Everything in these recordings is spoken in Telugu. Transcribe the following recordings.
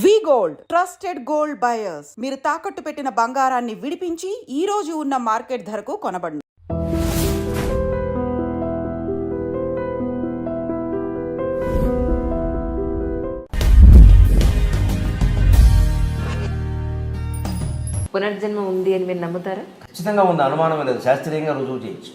వి గోల్డ్ ట్రస్టెడ్ గోల్డ్ బయర్స్ మీరు తాకట్టు పెట్టిన బంగారాన్ని విడిపించి ఈ రోజు ఉన్న మార్కెట్ ధరకు కొనబడును. పునర్జన్మ ఉంది అని మీరు నమ్ముతారా? ఖచ్చితంగా ఉంది, అనుమానం లేదు. శాస్త్రీయంగా రుజువు చేయొచ్చు.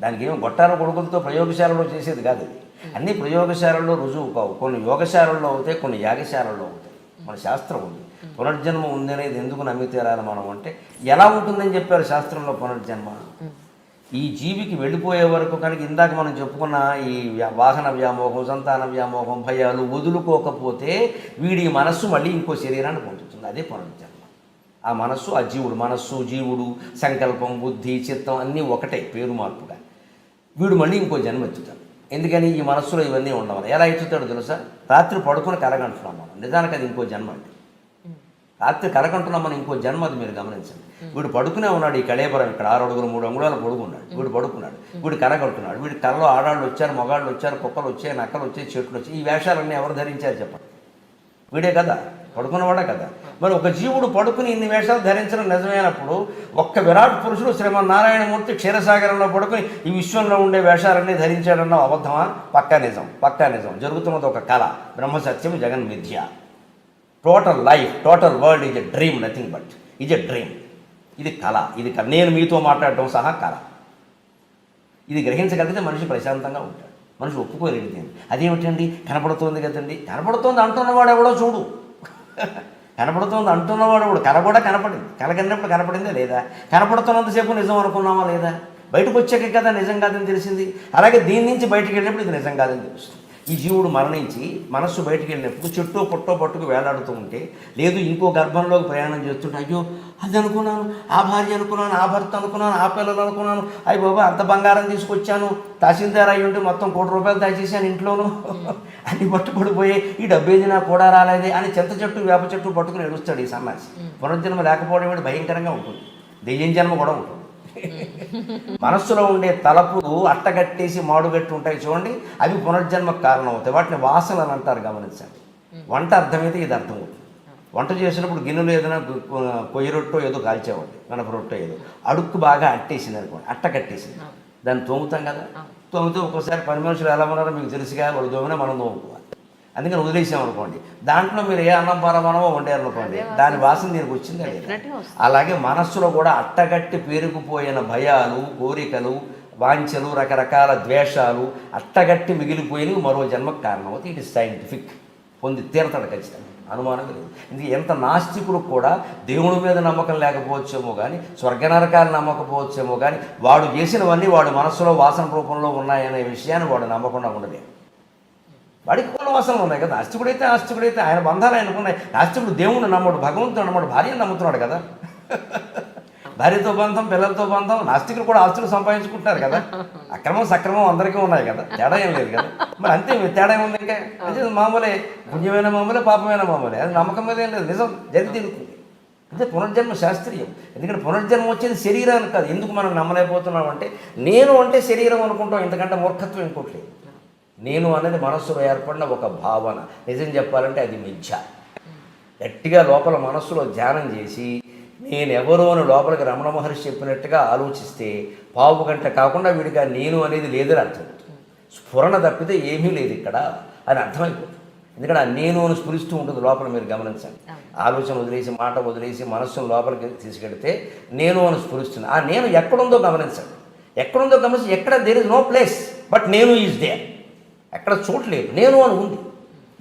దానికి ఏమో గొట్టాల కొడుకులతో ప్రయోగశాలలో చేసేది కాదు. అది అన్ని ప్రయోగశాలల్లో రుజువు కావు. కొన్ని యోగశాలల్లో అవుతాయి, కొన్ని యాగశాలల్లో అవుతాయి. మన శాస్త్రం ఉంది. పునర్జన్మ ఉంది అనేది ఎందుకు నమ్మి తీరాలి మనం అంటే, ఎలా ఉంటుందని చెప్పారు శాస్త్రంలో పునర్జన్మ. ఈ జీవికి వెళ్ళిపోయే వరకు కనుక ఇందాక మనం చెప్పుకున్న ఈ వాహన వ్యామోహం, సంతాన వ్యామోహం, భయాలు వదులుకోకపోతే వీడి మనస్సు మళ్ళీ ఇంకో శరీరాన్ని పొందుతుంది. అదే పునర్జన్మ. ఆ మనస్సు, ఆ జీవుడు, మనస్సు జీవుడు, సంకల్పం, బుద్ధి, చిత్తం అన్నీ ఒకటే, పేరు మార్పుగా. వీడు మళ్ళీ ఇంకో జన్మ ఎత్తుతాడు. ఎందుకని? ఈ మనస్సులో ఇవన్నీ ఉండవాలి. ఎలా ఎత్తుతాడు తెలుసా? రాత్రి పడుకుని కలగంటున్నాం మనం, నిజానికి అది ఇంకో జన్మ అండి. రాత్రి కలగంటున్నాం మనం, ఇంకో జన్మ. అది మీరు గమనించండి. వీడు పడుకునే ఉన్నాడు, ఈ కళేబరం ఇక్కడ 6 అడుగులు 3 అంగుళాలు పడుకున్నాడు. వీడు పడుకున్నాడు, వీడు కలగంటున్నాడు. వీడి కళలో ఆడాళ్ళు వచ్చారు, మగాళ్ళు వచ్చారు, కుక్కలు వచ్చాయి, నక్కలు వచ్చాయి, చెట్లు వచ్చాయి. ఈ వేషాలన్నీ ఎవరు ధరించారు చెప్పండి? వీడే కదా, పడుకున్నవాడే కదా. మరి ఒక జీవుడు పడుకుని ఇన్ని వేషాలు ధరించడం నిజమైనప్పుడు, ఒక్క విరాట్ పురుషుడు శ్రీమన్నారాయణమూర్తి క్షీరసాగరంలో పడుకుని ఈ విశ్వంలో ఉండే వేషాలన్నీ ధరించాడన్న అబద్ధమా? పక్కా నిజం, పక్కా నిజం. జరుగుతున్నది ఒక కళ. బ్రహ్మసత్యం, జగన్ మిథ్య. Total life, total world is a dream, nothing but is a dream. ఇది కళ. ఇది నేను మీతో మాట్లాడటం సహా కళ. ఇది గ్రహించగలిగితే మనిషి ప్రశాంతంగా ఉంటాడు. మనిషి ఒప్పుకోలేనిది. అదేమిటండి? కనపడుతోంది కదండి. కనపడుతోంది అంటున్నవాడు ఎవడో చూడు. కనపడుతోంది అంటున్నవాడు ఎవడు? కళ కూడా కనపడింది. కళ కన్నప్పుడు కనపడిందా లేదా? కనపడుతున్నంతసేపు నిజం అనుకున్నామా లేదా? బయటకు వచ్చాక కదా నిజం కాదని తెలిసింది. అలాగే దీని నుంచి బయటకు వెళ్ళినప్పుడు ఇది నిజం కాదని తెలుస్తుంది. ఈ జీవుడు మరణించి మనస్సు బయటికి వెళ్ళినప్పుడు చెట్టో పుట్టో పట్టుకు వేలాడుతూ ఉంటే, లేదు ఇంకో గర్భంలోకి ప్రయాణం చేస్తుంటే, అయ్యో అది అనుకున్నాను, ఆ భార్య అనుకున్నాను, ఆ భర్త అనుకున్నాను, ఆ పిల్లలు అనుకున్నాను, అయ్యి బాబా అంత బంగారం తీసుకొచ్చాను, తహసీల్దార్ అయ్యి ఉంటే మొత్తం ₹1,00,00,000 దాచేసాను ఇంట్లోనూ, అన్ని పట్టుబడిపోయి ఈ డబ్బేది నాకు కూడా రాలేదే అని చింత చెట్టు వేప చెట్టు పట్టుకుని ఏడుస్తాడు ఈ సన్నాసి. పునర్జన్మ లేకపోవడం ఏంటి? భయంకరంగా ఉంటుంది. దెయ్యం జన్మ కూడా ఉంటుంది. మనస్సులో ఉండే తలపులు అట్టగట్టేసి మాడుగట్టి ఉంటాయి చూడండి, అవి పునర్జన్మకు కారణం అవుతాయి. వాటిని వాసనలు అంటారు. గమనించండి. వంట అర్థమైతే ఇది అర్థం అవుతుంది. వంట చేసినప్పుడు గిన్నెలు ఏదైనా కొయ్య రొట్టో ఏదో కాల్చేవాడి, గణప రొట్టో ఏదో అడుక్కు బాగా అట్టేసింది అనుకోండి, అట్ట కట్టేసింది. దాన్ని తోముతాం కదా. తోమితే ఒక్కోసారి పని మనుషులు ఎలా ఉన్నారో మీకు తెలుసుగా, వాళ్ళు తోమినా మనం తోముకోవాలి. అందుకని వదిలేసామనుకోండి, దాంట్లో మీరు ఏ అన్నం పరమానమో వండారనుకోండి, దాని వాసన దీనికి వచ్చిందా లేదా? అలాగే మనస్సులో కూడా అట్టగట్టి పేరుకుపోయిన భయాలు, కోరికలు, వాంఛలు, రకరకాల ద్వేషాలు అట్టగట్టి మిగిలిపోయినవి మరో జన్మకు కారణం అవుతాయి. It is scientific. పొంది తీరతాడు ఖచ్చితంగా, అనుమానం లేదు. ఇందుకు ఎంత నాస్తికులకు కూడా దేవుడి మీద నమ్మకం లేకపోవచ్చేమో కానీ, స్వర్గనరకాలు నమ్మకపోవచ్చేమో కానీ, వాడు చేసినవన్నీ వాడు మనస్సులో వాసన రూపంలో ఉన్నాయనే విషయాన్ని వాడు నమ్మకుండా ఉండలేదు. వాడికి కొన్ని వాసనలు ఉన్నాయి కదా. ఆస్తికుడైతే ఆయన బంధాలు ఆయనకు ఉన్నాయి. నాస్తికుడు దేవుణ్ణి నమ్మడు, భగవంతుడు నమ్మడు, భార్యను నమ్ముతున్నాడు కదా. భార్యతో బంధం, పిల్లలతో బంధం. నాస్తికులు కూడా ఆస్తులు సంపాదించుకుంటున్నారు కదా. అక్రమం సక్రమం అందరికీ ఉన్నాయి కదా, తేడా ఏం లేదు కదా. మరి అంతే, తేడా ఏముంది? ఇంకా అంటే మామూలే, పుణ్యమైన మామూలే, పాపమైన మామూలే. అది నమ్మకం మీద ఏం లేదు, నిజం జరిగి తీరుతుంది. అంటే పునర్జన్మ శాస్త్రీయం. ఎందుకంటే పునర్జన్మ వచ్చేది శరీరానికి కాదు. ఎందుకు మనం నమ్మలేకపోతున్నాం అంటే, నేను అంటే శరీరం అనుకుంటాం. ఎందుకంటే మూర్ఖత్వం ఇంకోట్లేదు. నేను అనేది మనస్సులో ఏర్పడిన ఒక భావన. నిజం చెప్పాలంటే అది మిథ్య. గట్టిగా లోపల మనస్సులో ధ్యానం చేసి నేనెవరో అని లోపలికి రమణ మహర్షి చెప్పినట్టుగా ఆలోచిస్తే పావు గంట కాకుండా వీడికి నేను అనేది లేదని అర్థం. స్ఫురణ తప్పితే ఏమీ లేదు ఇక్కడ అని అర్థమైపోతుంది. ఎందుకంటే ఆ నేను అని స్ఫురిస్తూ ఉంటుంది లోపల. మీరు గమనించండి. ఆలోచన వదిలేసి, మాట వదిలేసి మనస్సును లోపలికి తీసుకెడితే నేను అని స్ఫురిస్తుంది. ఆ నేను ఎక్కడుందో గమనించండి. ఎక్కడుందో గమనించి, ఎక్కడ there is no place but నేను ఈజ్ దేర్. ఎక్కడ చోటు లేదు, నేను అని ఉంది.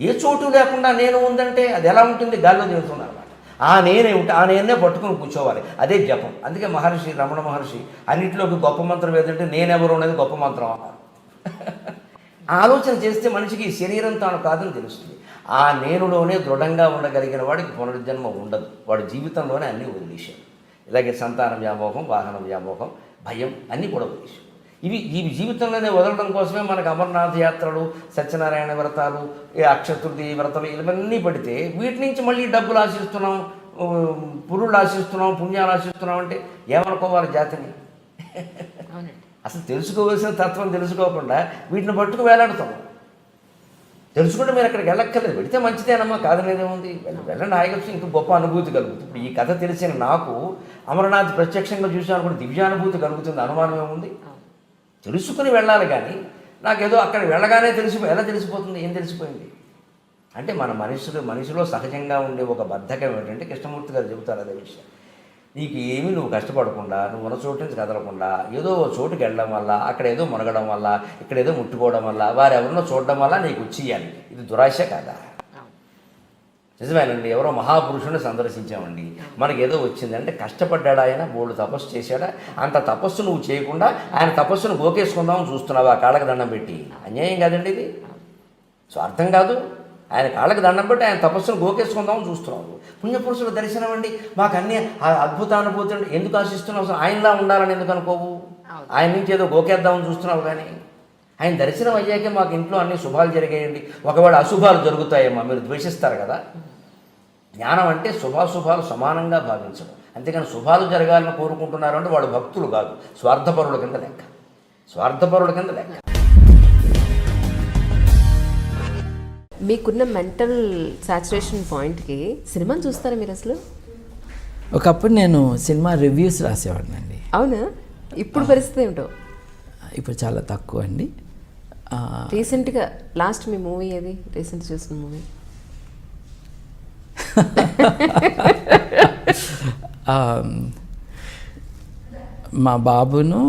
ఏ చోటు లేకుండా నేను ఉందంటే అది ఎలా ఉంటుంది? గాల్లో తిరుగుతుంది అనమాట. ఆ నేనే ఉంటే ఆ నేనే పట్టుకుని కూర్చోవాలి. అదే జపం. అందుకే మహర్షి, రమణ మహర్షి అన్నింటిలోకి గొప్ప మంత్రం ఏదంటే నేనెవరు అనేది గొప్ప మంత్రం అన్నారు. ఆలోచన చేస్తే మనిషికి శరీరం తాను కాదని తెలుస్తుంది. ఆ నేనులోనే దృఢంగా ఉండగలిగిన వాడికి పునర్జన్మ ఉండదు. వాడి జీవితంలోనే అన్నీ వదిలేశాడు. ఇలాగే సంతాన వ్యామోహం, వాహన వ్యామోహం, భయం అన్నీ కూడా వదిలేశాడు. ఈ జీవితంలోనే వదలడం కోసమే మనకు అమర్నాథ్ యాత్రలు, సత్యనారాయణ వ్రతాలు, అక్షతృతి వ్రతాలు ఇవన్నీ పడితే వీటి నుంచి మళ్ళీ డబ్బులు ఆశిస్తున్నాం, పురుళ్ళు ఆశిస్తున్నాం, పుణ్యాలు ఆశిస్తున్నాం అంటే ఏమనుకోవాలి జాతిని? అసలు తెలుసుకోవలసిన తత్వం తెలుసుకోకుండా వీటిని పట్టుకు వేలాడుతాం. తెలుసుకుంటే మీరు అక్కడికి వెళ్ళక్కర్లేదు, వెళితే మంచిదేనమ్మా, కాదనేదేముంది, వెళ్ళండి, హాయిగా ఇంకా గొప్ప అనుభూతి కలుగుతుంది. ఇప్పుడు ఈ కథ తెలిసిన నాకు అమరనాథ్ ప్రత్యక్షంగా చూసాను కూడా దివ్యానుభూతి కలుగుతుంది, అనుమానం ఏముంది? తెలుసుకుని వెళ్ళాలి, కానీ నాకేదో అక్కడ వెళ్ళగానే ఎలా తెలిసిపోతుంది? ఏం తెలిసిపోయింది అంటే మన మనిషిలో సహజంగా ఉండే ఒక బద్ధకం ఏంటంటే, కృష్ణమూర్తి గారు చెబుతారు అదే విషయం. నీకు ఏమీ నువ్వు కష్టపడకుండా, నువ్వు ఉన్న చోటు నుంచి కదలకుండా, ఏదో చోటుకి వెళ్ళడం వల్ల, అక్కడ ఏదో మునగడం వల్ల, ఇక్కడ ఏదో ముట్టుకోవడం వల్ల, వారెవరినో చూడడం వల్ల నీకు వచ్చేయాలి, ఇది దురాశ కాదా? నిజమేనండి. ఎవరో మహాపురుషుని సందర్శించామండి, మనకి ఏదో వచ్చిందంటే కష్టపడ్డాడు ఆయన, బోల్డు తపస్సు చేశాడా? అంత తపస్సు నువ్వు చేయకుండా ఆయన తపస్సును గోకేసుకుందామని చూస్తున్నావు ఆ కాళ్ళకి దండం పెట్టి. అన్యాయం కాదండి ఇది, స్వార్థం కాదు. ఆయన కాళ్ళకి దండం పెట్టి ఆయన తపస్సును గోకేసుకుందామని చూస్తున్నావు. పుణ్యపురుషుల దర్శనం అండి, మాకు అన్ని అద్భుతానుభూతి అండి, ఎందుకు ఆశిస్తున్నావు? అసలు ఆయనలా ఉండాలని ఎందుకు అనుకోవు? ఆయన నుంచి ఏదో గోకేద్దామని చూస్తున్నావు, కానీ ఆయన దర్శనం అయ్యాకే మాకు ఇంట్లో అన్ని శుభాలు జరిగాయండి, ఒకవేళ అశుభాలు జరుగుతాయేమో మీరు ద్వేషిస్తారు కదా. జ్ఞానం అంటే శుభాశుభాలు సమానంగా భావించడం, అంతేకాని శుభాలు జరగాలని కోరుకుంటున్నారు అంటే వాళ్ళు భక్తులు కాదు, స్వార్థపరుల కింద లెక్క. మీకున్న మెంటల్ సాచురేషన్ పాయింట్కి సినిమాని చూస్తారా మీరు అసలు? ఒకప్పుడు నేను సినిమా రివ్యూస్ రాసేవాడిని అండి. అవునా? ఇప్పుడు పరిస్థితి ఏమిటో? ఇప్పుడు చాలా తక్కువ అండి. రీసెంట్గా లాస్ట్ మీ మూవీ ఏది? రీసెంట్ చూసిన మూవీ? మా బాబును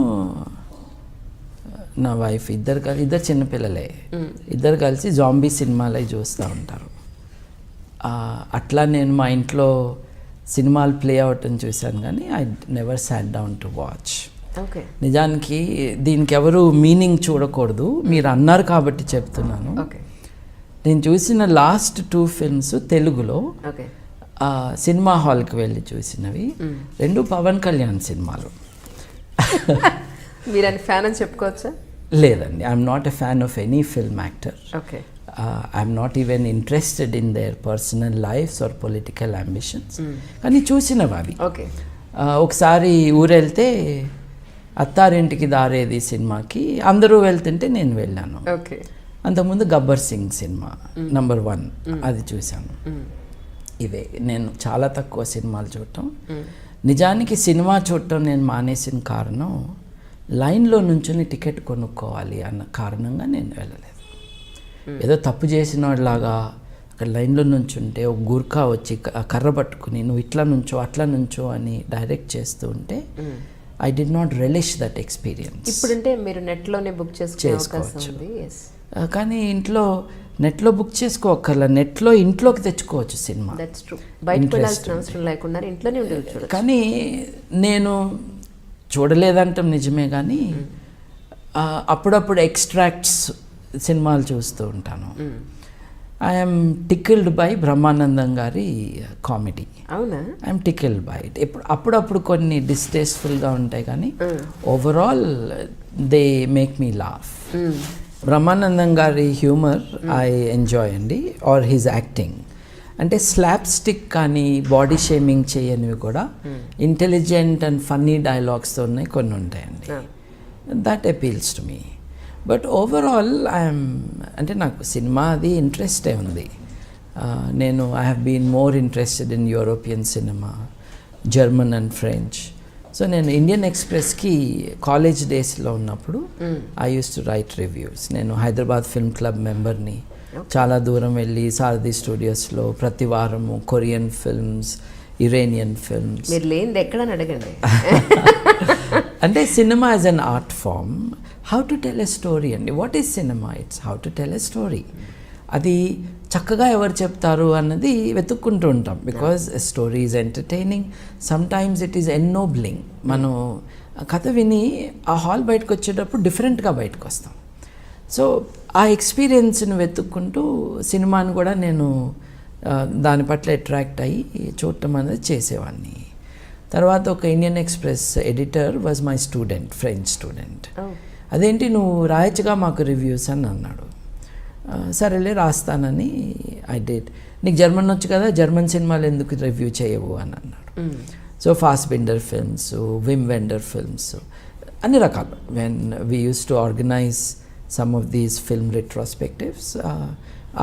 నా వైఫ్ ఇద్దరు చిన్నపిల్లలే, ఇద్దరు కలిసి జాంబీ సినిమాలు చూస్తూ ఉంటారు. అట్లా నేను మా ఇంట్లో సినిమాలు ప్లే అవటం చూశాను, కానీ I never sat down to watch. నిజానికి దీనికి ఎవరు మీనింగ్ చూడకూడదు, మీరు అన్నారు కాబట్టి చెప్తున్నాను. నేను చూసిన లాస్ట్ 2 ఫిల్మ్స్ తెలుగులో సినిమా హాల్కి వెళ్ళి చూసినవి, 2 పవన్ కళ్యాణ్ సినిమాలు. మీరు ఆయన ఫ్యాన్ అని చెప్పుకోవచ్చా? లేదండి, I'm not a fan of any film actor. I'm not even interested in their personal lives or political ambitions. కానీ చూసినవి అవి. ఒకసారి ఊరెళ్తే అత్తారింటికి దారేది సినిమాకి అందరూ వెళ్తుంటే నేను వెళ్ళాను. అంతకుముందు గబ్బర్ సింగ్ సినిమా నంబర్ 1 అది చూశాను. ఇవే నేను చాలా తక్కువ సినిమాలు చూడటం. నిజానికి సినిమా చూడటం నేను మానేసిన కారణం, లైన్లో నుంచుని టికెట్ కొనుక్కోవాలి అన్న కారణంగా నేను వెళ్ళలేదు. ఏదో తప్పు చేసిన వాళ్ళలాగా అక్కడ లైన్లో నుంచుంటే ఒక గూర్ఖా వచ్చి కర్ర పట్టుకుని నువ్వు ఇట్లా నుంచో అట్లా నుంచో అని డైరెక్ట్ చేస్తూ ఉంటే I did not relish that experience. ఇప్పుడంటే మీరు నెట్లోనే బుక్ చేసుకోవచ్చు, కానీ నెట్లో బుక్ చేసుకోవక్కర్లా, నెట్లో ఇంట్లోకి తెచ్చుకోవచ్చు సినిమా. కానీ నేను చూడలేదంటాం నిజమే, కానీ అప్పుడప్పుడు ఎక్స్ట్రాక్ట్స్ సినిమాలు చూస్తూ ఉంటాను. ఐఎమ్ టికిల్డ్ బై బ్రహ్మానందం గారి కామెడీ. అవునా? I'm tickled by it. అప్పుడప్పుడు కొన్ని డిస్టేస్ఫుల్గా ఉంటాయి, కానీ overall they make me laugh. Brahmanandam గారి హ్యూమర్ ఐ ఎంజాయ్ అండి, ఆర్ హిజ్ యాక్టింగ్. అంటే స్లాప్ స్టిక్ కానీ బాడీ షేమింగ్ చేయనివి కూడా ఇంటెలిజెంట్ అండ్ ఫన్నీ డైలాగ్స్తో ఉన్నాయి, కొన్ని ఉంటాయండి. That appeals to me. But overall అంటే నాకు సినిమా అది ఇంట్రెస్టే ఉంది. నేను I have been more interested in European cinema, German and French. So నేను ఇండియన్ ఎక్స్ప్రెస్కి కాలేజ్ డేస్లో ఉన్నప్పుడు I use to right reviews. నేను హైదరాబాద్ ఫిల్మ్ క్లబ్ మెంబర్ని. చాలా దూరం వెళ్ళి సారథి స్టూడియోస్లో ప్రతి వారము కొరియన్ ఫిల్మ్స్, ఇరానియన్ ఫిల్మ్స్. మీరు లేనిది ఎక్కడని అడగండి. అంటే cinema as an art form, how to tell a story అండి. What is cinema? It's how to tell a story. అది చక్కగా ఎవరు చెప్తారు అన్నది వెతుక్కుంటూ ఉంటాం. Because story is entertaining, sometimes it is ennobling. మనం కథ విని ఆ హాల్ బయటకు వచ్చేటప్పుడు డిఫరెంట్గా బయటకు వస్తాం. సో ఆ ఎక్స్పీరియన్స్ని వెతుక్కుంటూ సినిమాని కూడా నేను దాని పట్ల అట్రాక్ట్ అయ్యి చూడటం అనేది చేసేవాడిని. తర్వాత ఒక Indian Express editor was my student, French student. అదేంటి నువ్వు రాయచ్చుగా మాకు రివ్యూస్ అని అన్నాడు. సరేలే రాస్తానని ఐ డిడ్. నీకు జర్మన్ వచ్చు కదా, జర్మన్ సినిమాలు ఎందుకు రివ్యూ చేయవు అని అన్నాడు. So Fassbinder films, Wim Wender films, అన్ని రకాలు. When we use to organize some of these film retrospectives,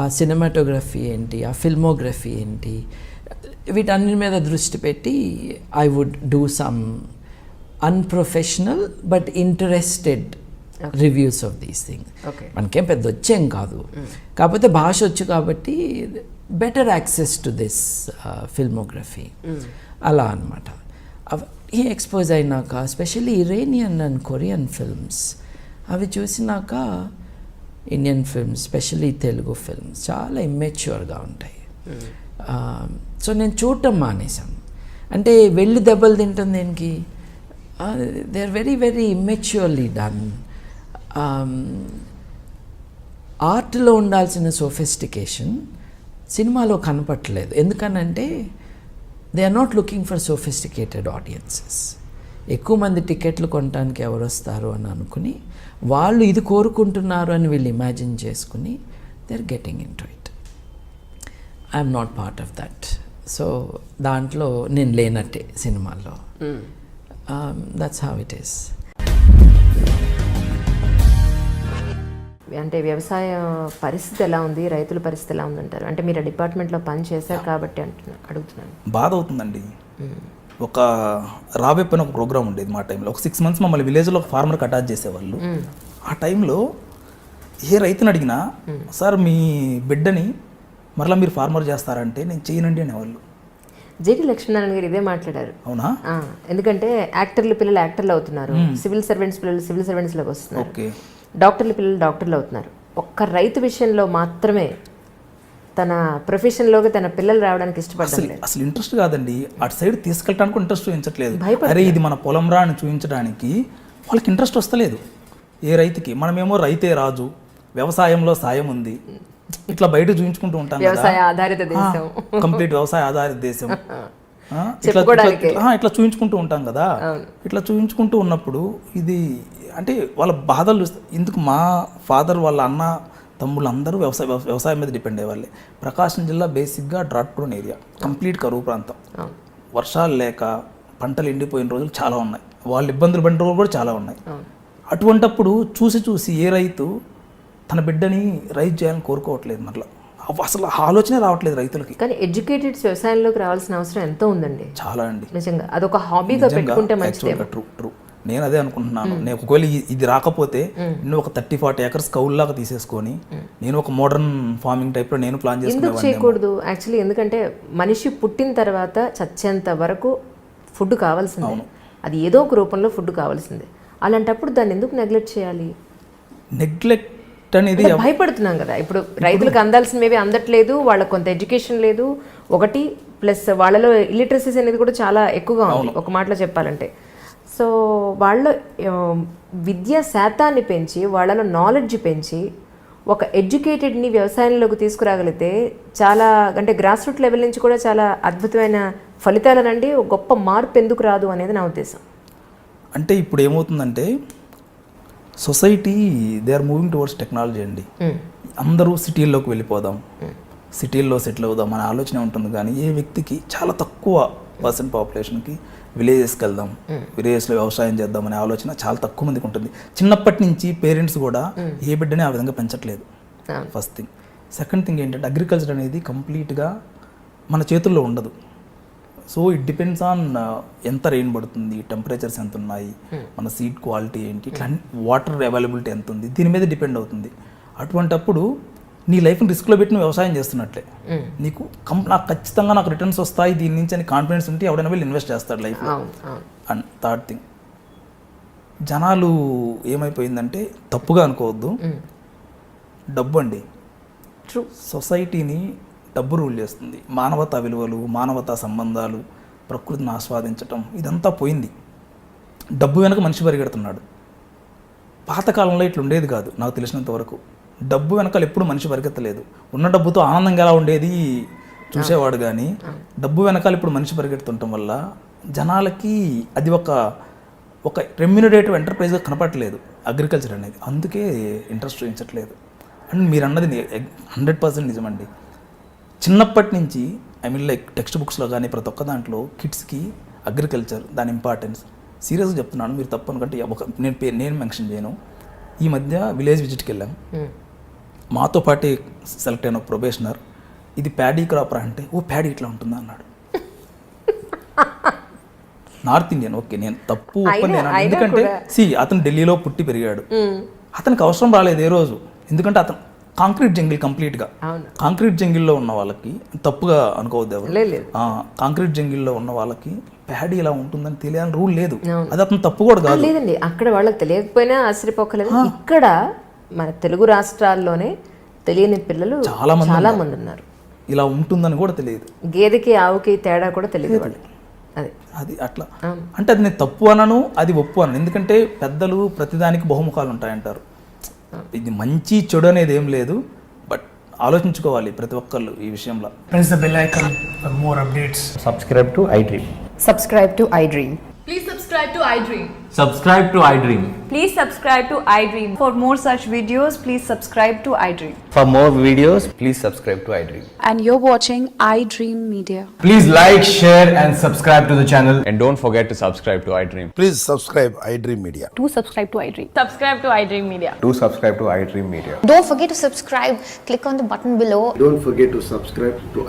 ఆ సినిమాటోగ్రఫీ ఏంటి, ఆ ఫిల్మోగ్రఫీ ఏంటి, వీటన్నిటి మీద దృష్టి పెట్టి I would do some unprofessional but interested reviews of these things. Okay. మనకేం పెద్ద వచ్చేం కాదు, కాకపోతే భాష వచ్చు కాబట్టి better access to this filmography అలా అనమాట. ఈ ఎక్స్పోజ్ అయినాక స్పెషల్లీ ఇరేనియన్ అండ్ కొరియన్ ఫిల్మ్స్ అవి చూసినాక Indian films specially Telugu films చాలా ఇమ్మెచ్యూర్గా ఉంటాయి. సో నేను చూడటం మానేశాను. అంటే వెళ్ళి దెబ్బలు తింటాం దేనికి, they are very very immaturely done. ఆర్ట్లో ఉండాల్సిన సోఫిస్టికేషన్ సినిమాలో కనపట్లేదు. ఎందుకనంటే they are not looking for sophisticated audiences. ఎక్కువ మంది టికెట్లు కొనడానికి ఎవరు వస్తారు అని అనుకుని వాళ్ళు ఇది కోరుకుంటున్నారు అని వీళ్ళు ఇమాజిన్ చేసుకుని they are getting into it. I'm not part of that. So దాంట్లో నేను లేనట్టే సినిమాల్లో. That's how it is. అంటే వ్యవసాయ పరిస్థితి ఎలా ఉంది, రైతుల పరిస్థితి ఎలా ఉందంటారు? అంటే మీరు ఆ డిపార్ట్మెంట్లో పని చేశారు కాబట్టి అడుగుతున్నాను. బాధ అవుతుందండి. ఒక రాబెప్పని ఒక ప్రోగ్రామ్ ఉండేది మా టైంలో. ఒక 6 months మమ్మల్ని విలేజ్లో ఒక ఫార్మర్కి అటాచ్ చేసేవాళ్ళు. ఆ టైంలో ఏ రైతుని అడిగినా సార్ మీ బిడ్డని మరలా మీరు ఫార్మర్ చేస్తారంటే నేను చేయనండి అనేవాళ్ళు. జేటీ లక్ష్మీనారాయణ గారు ఇదే మాట్లాడారు. అవునా? ఎందుకంటే యాక్టర్లు పిల్లలు యాక్టర్లు అవుతున్నారు, సివిల్ సర్వెంట్స్ పిల్లలు సివిల్ సర్వెంట్స్లోకి వస్తున్నారు, ఓకే, డాక్టర్ల పిల్లలు డాక్టర్లు అవుతున్నారు. ఒక్క రైతు విషయంలో మాత్రమే తన ప్రొఫెషన్లోకి తన పిల్లలు రావడానికి ఇష్టపడతారు. అసలు ఇంట్రెస్ట్ కాదండి, అటు సైడ్ తీసుకెళ్ళడానికి ఇంట్రెస్ట్ చూపించట్లేదు. అరే ఇది మన పొలం రా అని చూపించడానికి వాళ్ళకి ఇంట్రెస్ట్ వస్తలేదు ఏ రైతుకి. మనమేమో రైతే రాజు, వ్యవసాయంలో సాయం ఉంది, ఇట్లా బయట చూపించుకుంటూ ఉంటాం కదా, వ్యవసాయ ఆధారిత దేశం, కంప్లీట్ వ్యవసాయ ఆధారిత దేశం, చెప్పుకోవడానికి ఇట్లా చూపించుకుంటూ ఉంటాం కదా. ఇట్లా చూపించుకుంటూ ఉన్నప్పుడు ఇది అంటే వాళ్ళ బాధలు చూస్తే, ఇందుకు మా ఫాదర్ వాళ్ళ అన్న తమ్ముళ్ళు అందరూ వ్యవసాయం మీద డిపెండ్ అయ్యేవాళ్ళే. ప్రకాశం జిల్లా బేసిక్గా డ్రాట్ ప్రోన్ ఏరియా, కంప్లీట్ కరువు ప్రాంతం. వర్షాలు లేక పంటలు ఎండిపోయిన రోజులు చాలా ఉన్నాయి, వాళ్ళు ఇబ్బందులు పడిన రోజులు కూడా చాలా ఉన్నాయి. అటువంటప్పుడు చూసి ఏ రైతు తన బిడ్డని రైతు చేయాలని కోరుకోవట్లేదు. మరలా అసలు ఆలోచనే రావట్లేదు రైతులకి. కానీ ఎడ్యుకేటెడ్ వ్యవసాయంలోకి రావాల్సిన అవసరం ఎంతో ఉందండి. చాలా అండి, నిజంగా అదొక హాబీగా పెట్టుకుంటే మంచిది. ట్రూ. నేను అదే అనుకుంటున్నాను. నేను ఒకవేళ ఇది రాకపోతే నేను ఒక 30-40 acres కౌల్లాగా తీసేసుకొని నేను ఒక మోడర్న్ ఫార్మింగ్ టైప్లో నేను ప్లాన్ ఎందుకు చేయకూడదు యాక్చువల్లీ? ఎందుకంటే మనిషి పుట్టిన తర్వాత చచ్చేంత వరకు ఫుడ్ కావాల్సిందే, అది ఏదో ఒక రూపంలో ఫుడ్ కావాల్సిందే. అలాంటప్పుడు దాన్ని ఎందుకు నెగ్లెక్ట్ చేయాలి? నెగ్లెక్ట్ అనేది భయపడుతున్నాం కదా. ఇప్పుడు రైతులకు అందాల్సినవి అందట్లేదు, వాళ్ళకి కొంత ఎడ్యుకేషన్ లేదు ఒకటి, ప్లస్ వాళ్ళలో ఇలిటరసీస్ అనేది కూడా చాలా ఎక్కువగా ఉంది ఒక మాటలో చెప్పాలంటే. సో వాళ్ళ విద్యా శాతాన్ని పెంచి వాళ్ళలో నాలెడ్జ్ పెంచి ఒక ఎడ్యుకేటెడ్ని వ్యవసాయంలోకి తీసుకురాగలిగితే చాలా, అంటే గ్రాస్ రూట్ లెవెల్ నుంచి కూడా చాలా అద్భుతమైన ఫలితాలనండి, ఒక గొప్ప మార్పు ఎందుకు రాదు అనేది నా ఉద్దేశం. అంటే ఇప్పుడు ఏమవుతుందంటే society they are moving towards technology అండి. అందరూ సిటీల్లోకి వెళ్ళిపోదాం, సిటీల్లో సెటిల్ అవుదాం అనే ఆలోచన ఉంటుంది. కానీ ఏ వ్యక్తికి చాలా తక్కువ పర్సెంట్ పాపులేషన్కి విలేజెస్కి వెళ్దాం, విలేజెస్లో వ్యవసాయం చేద్దాం అనే ఆలోచన చాలా తక్కువ మందికి ఉంటుంది. చిన్నప్పటి నుంచి పేరెంట్స్ కూడా ఏ బిడ్డని ఆ విధంగా పెంచట్లేదు. First thing. సెకండ్ థింగ్ ఏంటంటే అగ్రికల్చర్ అనేది కంప్లీట్గా మన చేతుల్లో ఉండదు. సో ఇట్ డిపెండ్స్ ఆన్ ఎంత రెయిన్ పడుతుంది, టెంపరేచర్స్ ఎంత ఉన్నాయి, మన సీడ్ క్వాలిటీ ఏంటి, ఇట్లా వాటర్ అవైలబిలిటీ ఎంత ఉంది, దీని మీద డిపెండ్ అవుతుంది. అటువంటప్పుడు నీ లైఫ్ని రిస్క్లో పెట్టి నువ్వు వ్యవసాయం చేస్తున్నట్లే. నీకు నాకు ఖచ్చితంగా నాకు రిటర్న్స్ వస్తాయి దీని నుంచి అని కాన్ఫిడెన్స్ ఉంటే ఎవడైనా వెళ్ళి ఇన్వెస్ట్ చేస్తాడు లైఫ్లో. అండ్ థర్డ్ థింగ్, జనాలు ఏమైపోయిందంటే తప్పుగా అనుకోవద్దు, డబ్బు అండి సొసైటీని డబ్బు రూల్ చేస్తుంది. మానవతా విలువలు, మానవతా సంబంధాలు, ప్రకృతిని ఆస్వాదించటం ఇదంతా పోయింది. డబ్బు వెనక మనిషి పరిగెడుతున్నాడు. పాతకాలంలో ఇట్లా ఉండేది కాదు నాకు తెలిసినంత వరకు. డబ్బు వెనకాల ఎప్పుడు మనిషి పరిగెత్తలేదు. ఉన్న డబ్బుతో ఆనందంగా ఎలా ఉండేది చూసేవాడు. కానీ డబ్బు వెనకాల ఇప్పుడు మనిషి పరిగెడుతుండటం వల్ల జనాలకి అది ఒక రెమ్యూనరేటివ్ ఎంటర్ప్రైజ్గా కనపడట్లేదు అగ్రికల్చర్ అనేది. అందుకే ఇంట్రెస్ట్ చూపించట్లేదు. అండ్ మీరు అన్నది 100% నిజమండి. చిన్నప్పటి నుంచి లైక్ టెక్స్ట్ బుక్స్లో కానీ ప్రతి ఒక్క దాంట్లో కిడ్స్కి అగ్రికల్చర్ దాని ఇంపార్టెన్స్ సీరియస్గా చెప్తున్నాను. మీరు తప్పు అనుకుంటే నేను మెన్షన్ చేయను. ఈ మధ్య విలేజ్ విజిట్కి వెళ్ళాం. మాతో పాటే సెలెక్ట్ అయిన ఒక ప్రొబేషనర్, ఇది ప్యాడీ క్రాపర్ అంటే, ఓ ప్యాడీ ఇట్లా ఉంటుందా అన్నాడు. నార్త్ ఇండియన్, ఓకే నేను తప్పు ఒప్పలేను, ఎందుకంటే అతను ఢిల్లీలో పుట్టి పెరిగాడు, అతనికి అవసరం రాలేదు ఏ రోజు, ఎందుకంటే అతను కాంక్రీట్ జంగిల్ కంప్లీట్గా, కాంక్రీట్ జంగిల్లో ఉన్న వాళ్ళకి తప్పుగా అనుకోవద్దు ఎవరు, కాంక్రీట్ జంగిల్లో ఉన్న వాళ్ళకి ప్యాడీ ఇలా ఉంటుందని తెలియాలని రూల్ లేదు, అది అతను తప్పు కూడా కాదు. లేదండి, అక్కడ వాళ్ళకి తెలియకపోయినా ఆశ్చర్యపోకలేదు. ఇక్కడ మన తెలుగు రాష్ట్రాల్లోనే తెలియని పిల్లలు చాలా మంది ఉన్నారు, ఇలా ఉంటుందని కూడా తెలియదు, గేదెకి ఆవుకి తేడా కూడా తెలియదు వాళ్ళకి. అది అట్లా అంటే అది నేను తప్పు అనను, అది ఒప్పు అనను, ఎందుకంటే పెద్దలు ప్రతిదానికి బహుముఖాలు ఉంటాయంటారు. ఇది మంచి చెడు అనేది ఏం లేదు, బట్ ఆలోచించుకోవాలి ప్రతి ఒక్కళ్ళు ఈ విషయంలో. Press the bell icon for more updates. Subscribe to iDream. Subscribe to iDream. Please subscribe to iDream. Subscribe to iDream. Please subscribe to iDream. For more such videos, please subscribe to iDream. For more videos, please subscribe to iDream. And you're watching iDream Media. Please like, share and subscribe to the channel. And don't forget to subscribe to iDream. Please subscribe iDream Media. Do subscribe to iDream. Subscribe to iDream Media. Do subscribe to iDream Media. Don't forget to subscribe. Click on the button below. Don't forget to subscribe to